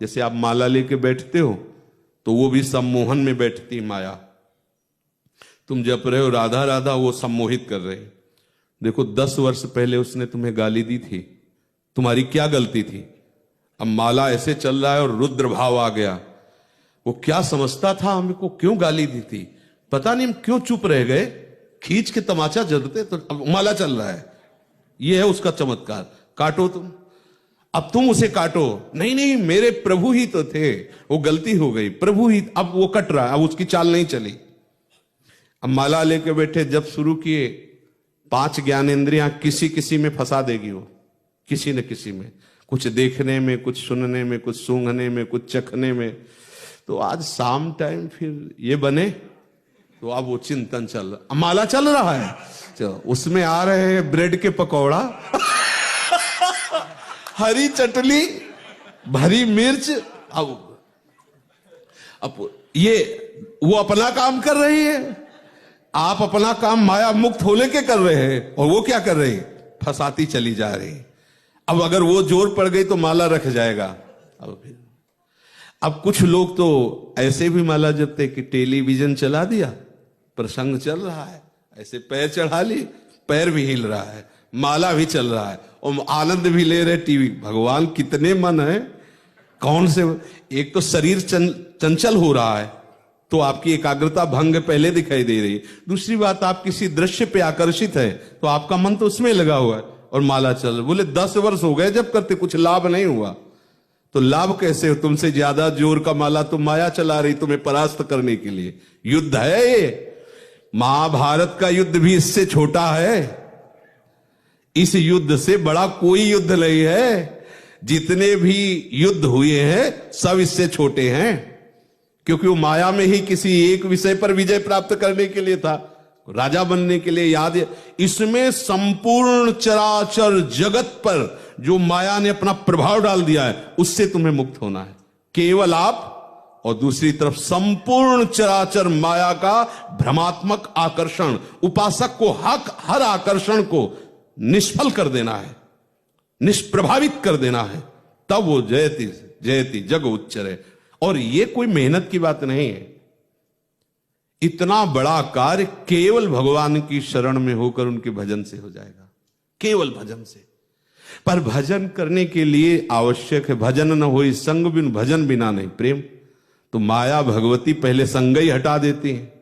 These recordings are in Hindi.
जैसे आप माला लेके बैठते हो तो वो भी सम्मोहन में बैठती माया। तुम जप रहे हो राधा राधा, वो सम्मोहित कर रहे। देखो 10 वर्ष पहले उसने तुम्हें गाली दी थी, तुम्हारी क्या गलती थी? अब माला ऐसे चल रहा है और रुद्र भाव आ गया। वो क्या समझता था हमको, क्यों गाली दी थी पता नहीं, हम क्यों चुप रह गए, खींच के तमाचा जलते। तो अब माला चल रहा है, ये है उसका चमत्कार। काटो तुम, अब तुम उसे काटो। नहीं नहीं, मेरे प्रभु ही तो थे, वो गलती हो गई, प्रभु ही। अब वो कट रहा है, अब उसकी चाल नहीं चली। अब माला लेके बैठे, जब शुरू किए 5 ज्ञानेंद्रियां किसी किसी में फंसा देगी वो, किसी न किसी में, कुछ देखने में, कुछ सुनने में, कुछ सूंघने में, कुछ चखने में। तो आज शाम टाइम फिर ये बने, तो अब वो चिंतन चल रहा, माला चल रहा है, चलो उसमें आ रहे हैं ब्रेड के पकौड़ा हरी चटनी, भरी मिर्च। अब ये वो अपना काम कर रही है, आप अपना काम माया मुक्त होने के कर रहे हैं, और वो क्या कर रही, फंसाती चली जा रही। अब अगर वो जोर पड़ गई तो माला रख जाएगा। अब कुछ लोग तो ऐसे भी माला जपते कि टेलीविजन चला दिया, प्रसंग चल रहा है, ऐसे पैर चढ़ा ली, पैर भी हिल रहा है, माला भी चल रहा है और आनंद भी ले रहे टीवी। भगवान कितने मन है, कौन से। एक तो शरीर चंचल हो रहा है तो आपकी एकाग्रता भंग पहले दिखाई दे रही है, दूसरी बात आप किसी दृश्य पे आकर्षित है तो आपका मन तो उसमें लगा हुआ है और माला चल। बोले 10 वर्ष हो गए जब करते, कुछ लाभ नहीं हुआ। तो लाभ कैसे हो, तुमसे ज्यादा जोर का माला तो माया चला रही तुम्हें परास्त करने के लिए। युद्ध है ये, महाभारत का युद्ध भी इससे छोटा है, इस युद्ध से बड़ा कोई युद्ध नहीं है। जितने भी युद्ध हुए हैं सब इससे छोटे हैं, क्योंकि वो माया में ही किसी एक विषय पर विजय प्राप्त करने के लिए था, राजा बनने के लिए। याद है, इसमें संपूर्ण चराचर जगत पर जो माया ने अपना प्रभाव डाल दिया है उससे तुम्हें मुक्त होना है, केवल आप। और दूसरी तरफ संपूर्ण चराचर माया का भ्रमात्मक आकर्षण, उपासक को हर आकर्षण को निष्फल कर देना है, निष्प्रभावित कर देना है, तब वो जयति जयति जग उच्चरे। और ये कोई मेहनत की बात नहीं है, इतना बड़ा कार्य केवल भगवान की शरण में होकर उनके भजन से हो जाएगा, केवल भजन से। पर भजन करने के लिए आवश्यक है, भजन न होई संग बिन भजन बिना नहीं प्रेम। तो माया भगवती पहले संग ही हटा देती है,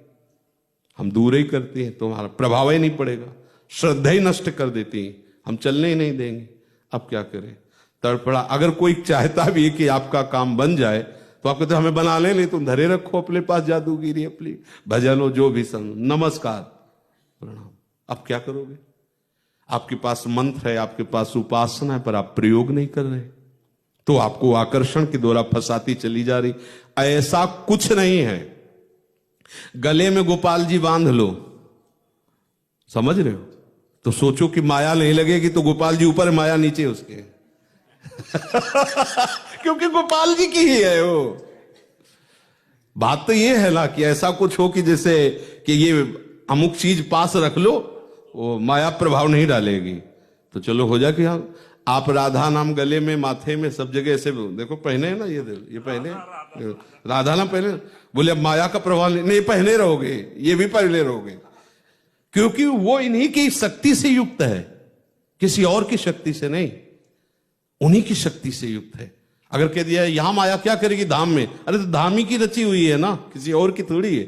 हम दूर ही करती हैं, तुम्हारा प्रभाव ही नहीं पड़ेगा, श्रद्धा ही नष्ट कर देती हैं, हम चलने ही नहीं देंगे। अब क्या करें, तड़पड़ा। अगर कोई चाहता भी है कि आपका काम बन जाए तो आप कहते हमें बना ले, नहीं तुम धरे रखो अपने पास जादूगिरी, अपनी भजन हो जो भी संग, नमस्कार प्रणाम। अब क्या करोगे, आपके पास मंत्र है, आपके पास उपासना है, पर आप प्रयोग नहीं कर रहे, तो आपको आकर्षण के द्वारा फंसाती चली जा रही। ऐसा कुछ नहीं है, गले में गोपाल जी बांध लो, समझ रहे हो, तो सोचो कि माया नहीं लगेगी तो गोपाल जी ऊपर, माया नीचे उसके क्योंकि गोपाल जी की ही है वो। बात तो ये है ना कि ऐसा कुछ हो कि जैसे कि ये अमुक चीज पास रख लो, वो माया प्रभाव नहीं डालेगी, तो चलो हो जाए कि हाँ आप राधा नाम गले में, माथे में, सब जगह ऐसे देखो पहने है ना, ये पहने राधा नाम पहने। बोले अब माया का प्रभाव नहीं, पहने रहोगे, ये भी पहने रहोगे, क्योंकि वो इन्हीं की शक्ति से युक्त है, किसी और की शक्ति से नहीं, उन्हीं की शक्ति से युक्त है। अगर कह दिया यहां माया क्या करेगी धाम में, अरे तो धाम ही की रची हुई है ना, किसी और की थोड़ी है।